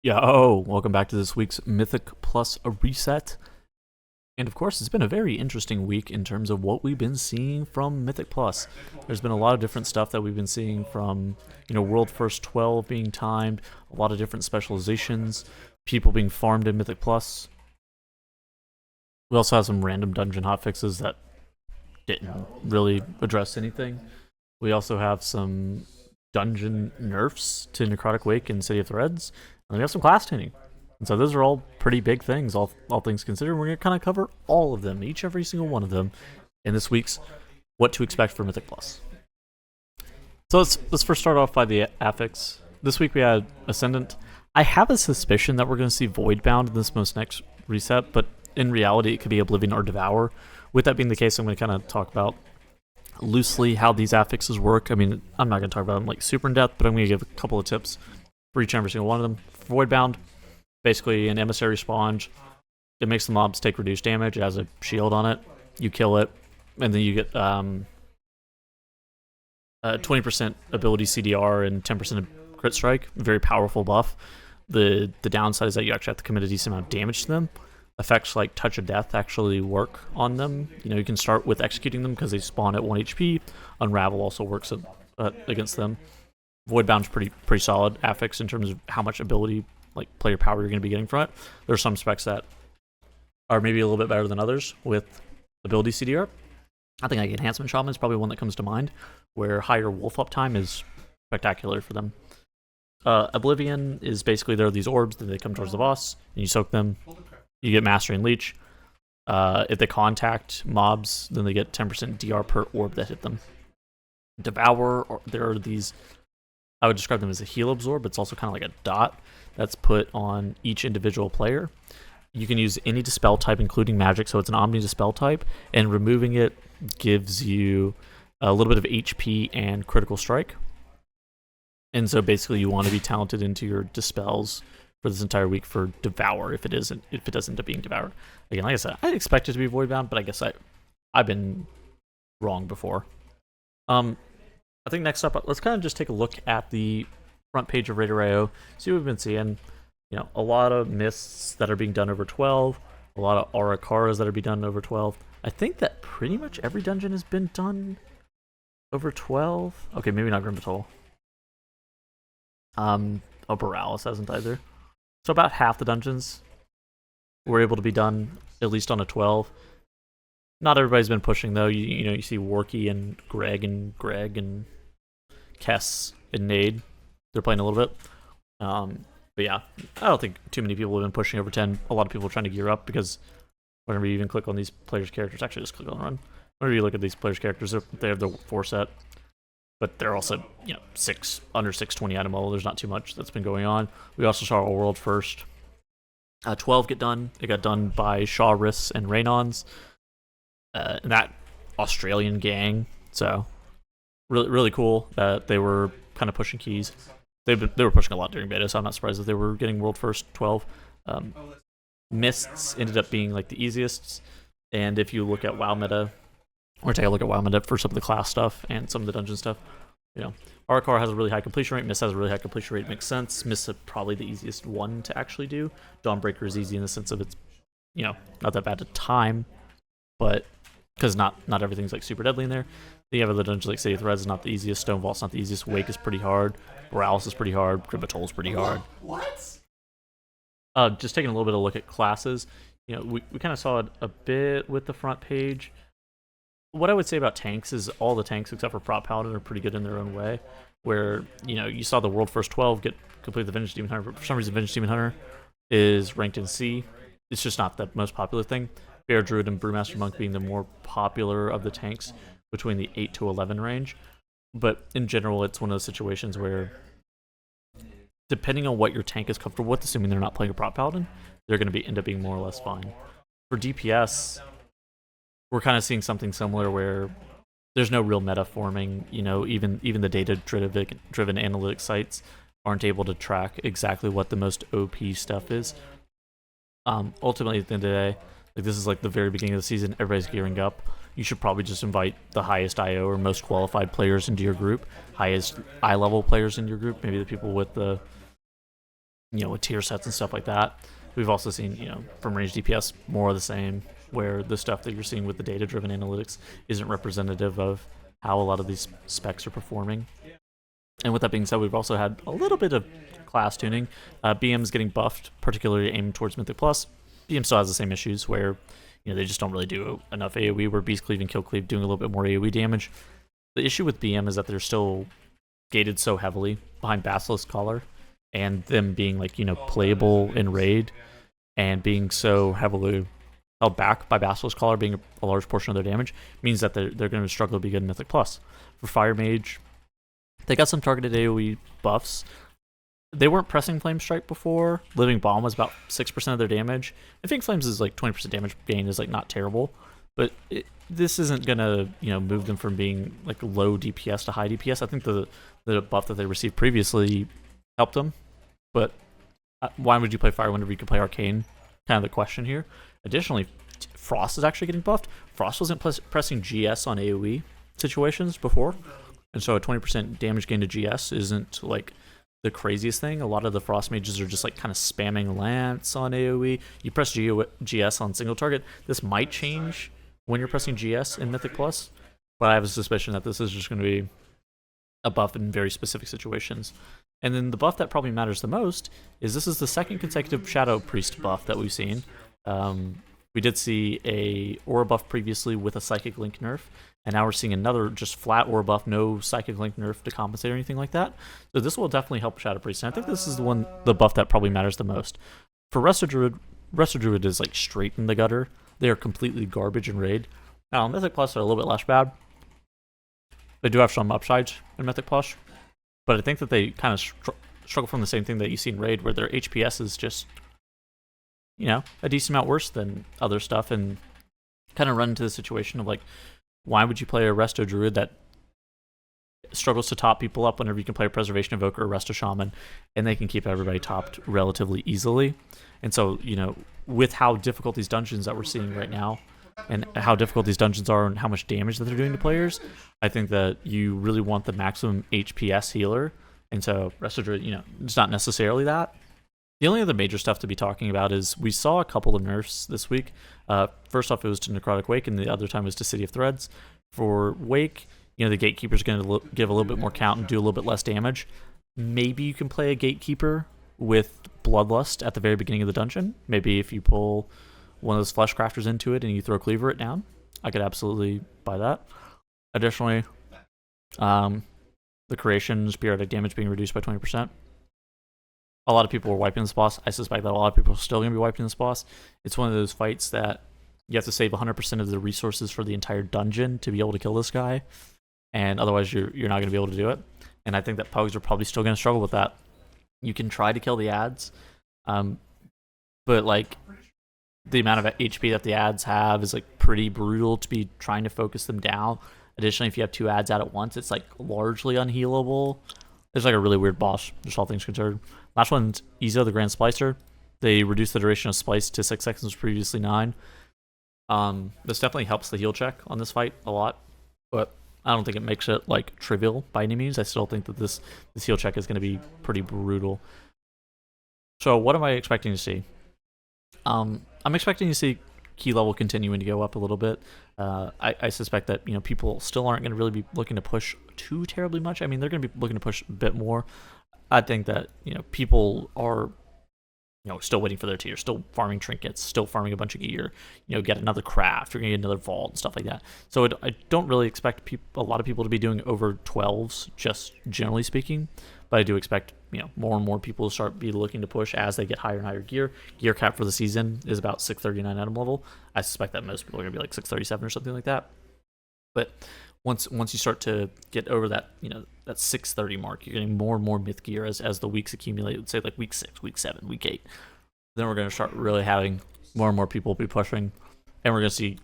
Yo, welcome back to this week's Mythic Plus a reset. And of course, it's been a very interesting week in terms of what we've been seeing from Mythic Plus. There's been a lot of different stuff that we've been seeing from, World First 12 being timed, a lot of different specializations, people being farmed in Mythic Plus. We also have some random dungeon hotfixes that didn't really address anything. We also have some dungeon nerfs to Necrotic Wake and City of Threads. And we have some class tuning. And so those are all pretty big things, all things considered. We're going to kind of cover all of them, every single one of them, in this week's What to Expect for Mythic Plus. So let's first start off by the affix. This week we had Ascendant. I have a suspicion that we're going to see Voidbound in this most next reset, but in reality it could be Oblivion or Devour. With that being the case, I'm going to kind of talk about loosely how these affixes work. I mean, I'm not going to talk about them like super in depth, but I'm going to give a couple of tips for each and every single one of them. Voidbound, basically an emissary sponge. It makes the mobs take reduced damage. It has a shield on it. You kill it, and then you get 20% ability CDR and 10% crit strike. Very powerful buff. The downside is that you actually have to commit a decent amount of damage to them. Effects like Touch of Death actually work on them. You can start with executing them because they spawn at 1 HP. Unravel also works against them. Voidbound's pretty solid affix in terms of how much ability, like player power, you're going to be getting from it. There's some specs that are maybe a little bit better than others with ability CDR. I think like Enhancement Shaman is probably one that comes to mind, where higher wolf uptime is spectacular for them. Oblivion is basically there are these orbs that they come towards the boss, and you soak them. You get Mastery and Leech. If they contact mobs, then they get 10% DR per orb that hit them. Devour, there are these, I would describe them as a heal absorb, but it's also kind of like a dot that's put on each individual player. You can use any dispel type, including magic, so it's an omni dispel type, and removing it gives you a little bit of HP and critical strike. And so basically you want to be talented into your dispels for this entire week for Devour if it does end up being Devoured. Again, like I said, I expect it to be Voidbound, but I guess I've been wrong before. I think next up, let's kind of just take a look at the front page of Raider.io, see what we've been seeing. A lot of mists that are being done over 12, a lot of Arakaras that are being done over 12. I think that pretty much every dungeon has been done over 12. Okay, maybe not Grim Patrol. Borealis hasn't either. So about half the dungeons were able to be done at least on a 12. Not everybody's been pushing though. You see Worky and Greg and Kess and Nade. They're playing a little bit. But yeah, I don't think too many people have been pushing over 10. A lot of people are trying to gear up because whenever you even click on these players' characters, actually just click on run. Whenever you look at these players' characters, they have the 4 set. But they're also, under 620 item level. There's not too much that's been going on. We also saw our World First 12 get done. It got done by Shaw Riss and Raynons. And that Australian gang. So really cool that they were kind of pushing keys. They were pushing a lot during beta, so I'm not surprised that they were getting World First 12. Mists ended up being like the easiest. And if you look at WoW meta, or take a look at WoW meta for some of the class stuff and some of the dungeon stuff, Arakar has a really high completion rate. Mist has a really high completion rate. It makes sense. Mist is probably the easiest one to actually do. Dawnbreaker is easy in the sense of it's, not that bad to time, but because not everything's like super deadly in there. Then you have other dungeons like City of Threads is not the easiest. Stone Vault's not the easiest. Wake is pretty hard. Borealis is pretty hard. Grim Patrol is pretty hard. What? Just taking a little bit of a look at classes. We kind of saw it a bit with the front page. What I would say about tanks is all the tanks except for Prop Paladin are pretty good in their own way. Where, you saw the World First 12 complete the Vintage Demon Hunter, but for some reason Vintage Demon Hunter is ranked in C. It's just not the most popular thing. Bear Druid and Brewmaster Monk being the more popular of the tanks between the 8 to 11 range. But in general, it's one of those situations where, depending on what your tank is comfortable with, assuming they're not playing a Prop Paladin, they're going to end up being more or less fine. For DPS, we're kind of seeing something similar where there's no real meta forming. Even the data-driven analytics sites aren't able to track exactly what the most OP stuff is. Ultimately, at the end of the day, this is like the very beginning of the season. Everybody's gearing up. You should probably just invite the highest IO or most qualified players into your group, highest eye level players in your group. Maybe the people with the with tier sets and stuff like that. We've also seen, from range DPS, more of the same, where the stuff that you're seeing with the data-driven analytics isn't representative of how a lot of these specs are performing. And with that being said, we've also had a little bit of class tuning. BM's getting buffed, particularly aimed towards Mythic Plus. BM still has the same issues where, they just don't really do enough AoE, where Beast Cleave and Kill Cleave doing a little bit more AoE damage. The issue with BM is that they're still gated so heavily behind Basilisk Collar, and them being playable in raid and being so heavily held back by Basilisk Collar being a large portion of their damage means that they're going to struggle to be good in Mythic Plus. For Fire Mage, they got some targeted AoE buffs. They weren't pressing Flame Strike before. Living Bomb was about 6% of their damage. I think Flames is 20% damage gain is not terrible, but this isn't gonna move them from being low DPS to high DPS. I think the buff that they received previously helped them, but why would you play Fire whenever you could play Arcane? Kind of the question here. Additionally, Frost is actually getting buffed. Frost wasn't pressing GS on AoE situations before, and so a 20% damage gain to GS isn't the craziest thing. A lot of the Frost mages are just kind of spamming Lance on AoE. You press GS on single target. This might change when you're pressing GS in Mythic Plus, but I have a suspicion that this is just going to be a buff in very specific situations. And then the buff that probably matters the most is this is the second consecutive Shadow Priest buff that we've seen. We did see a Aura buff previously with a Psychic Link nerf, and now we're seeing another just flat Aura buff, no Psychic Link nerf to compensate or anything like that. So this will definitely help Shadow Priest, and I think this is the buff that probably matters the most. For Resto Druid is straight in the gutter. They are completely garbage in raid. Now, Mythic Plus are a little bit less bad. They do have some upsides in Mythic Plus, but I think that they kind of struggle from the same thing that you see in raid, where their HPS is just, a decent amount worse than other stuff, and kind of run into the situation of why would you play a Resto Druid that struggles to top people up whenever you can play a Preservation Evoker or Resto Shaman, and they can keep everybody topped relatively easily. And so, with how difficult these dungeons that we're seeing right now, and how difficult these dungeons are and how much damage that they're doing to players, I think that you really want the maximum HPS healer. And so Resto Druid, it's not necessarily that. The only other major stuff to be talking about is we saw a couple of nerfs this week. First off, it was to Necrotic Wake, and the other time was to City of Threads. For Wake, the Gatekeeper's going to give a little bit more count and do a little bit less damage. Maybe you can play a Gatekeeper with Bloodlust at the very beginning of the dungeon. Maybe if you pull one of those Flesh Crafters into it and you throw Cleaver it down, I could absolutely buy that. Additionally, the Creation's periodic damage being reduced by 20%. A lot of people were wiping this boss. I suspect that a lot of people are still going to be wiping this boss. It's one of those fights that you have to save 100% of the resources for the entire dungeon to be able to kill this guy, and otherwise you're not going to be able to do it. And I think that Pugs are probably still going to struggle with that. You can try to kill the ads, but the amount of HP that the ads have is pretty brutal to be trying to focus them down. Additionally, if you have two ads out at once, it's largely unhealable. It's a really weird boss, just all things considered. Last one's Izo, the Grand Splicer. They reduced the duration of splice to 6 seconds, previously 9. This definitely helps the heal check on this fight a lot, but I don't think it makes it trivial by any means. I still think that this heal check is going to be pretty brutal. So what am I expecting to see? I'm expecting to see key level continuing to go up a little bit. I suspect that people still aren't going to really be looking to push too terribly much. I mean, they're going to be looking to push a bit more. I think that people are still waiting for their tier, still farming trinkets, still farming a bunch of gear, get another craft, you're going to get another vault and stuff like that. So I don't really expect a lot of people to be doing over 12s, just generally speaking, but I do expect more and more people to start be looking to push as they get higher and higher gear. Gear cap for the season is about 639 item level. I suspect that most people are going to be 637 or something like that. But once you start to get over that that 630 mark, you're getting more and more myth gear as the weeks accumulate. Let's say week 6, week 7, week 8. Then we're going to start really having more and more people be pushing, and we're going to see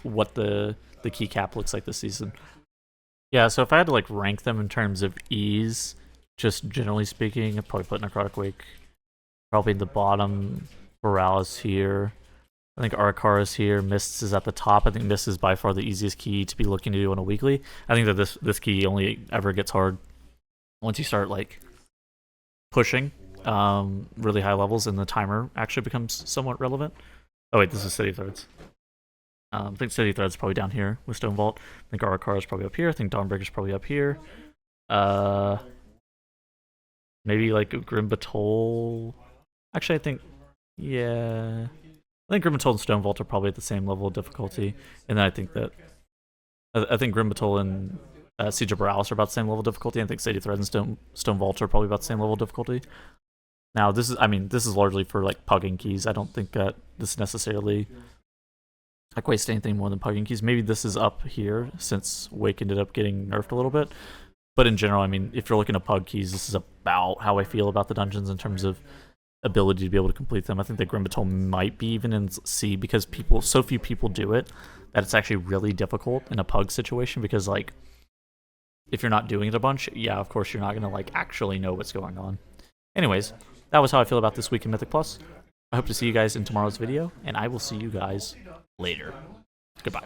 what the key cap looks like this season. Yeah, so if I had to rank them in terms of ease, just generally speaking, I'd probably put Necrotic Wake probably in the bottom. Borealis here. I think Arakar is here. Mists is at the top. I think Mist is by far the easiest key to be looking to do on a weekly. I think that this key only ever gets hard once you start pushing really high levels, and the timer actually becomes somewhat relevant. Oh wait, this is City Threads. I think City Threads probably down here with Stone Vault. I think Arakar is probably up here. I think Dawnbreaker's probably up here. Maybe like Grim Batol. Actually, I think, yeah. I think Grim Batol and Stone Vault are probably at the same level of difficulty. And then I think that, I think Grim Batol and Siege of Borealis are about the same level of difficulty. I think City Threads and Stone Vault are probably about the same level of difficulty. Now, this is largely for like pugging keys. I don't think that this necessarily equates to anything more than pugging keys. Maybe this is up here since Wake ended up getting nerfed a little bit. But in general, I mean, if you're looking at pug keys, this is about how I feel about the dungeons in terms of ability to be able to complete them. I think that Grim Batol might be even in C because so few people do it that it's actually really difficult in a pug situation because, like, if you're not doing it a bunch, yeah, of course you're not going to, like, actually know what's going on. Anyways, that was how I feel about this week in Mythic Plus. I hope to see you guys in tomorrow's video, and I will see you guys later. Goodbye.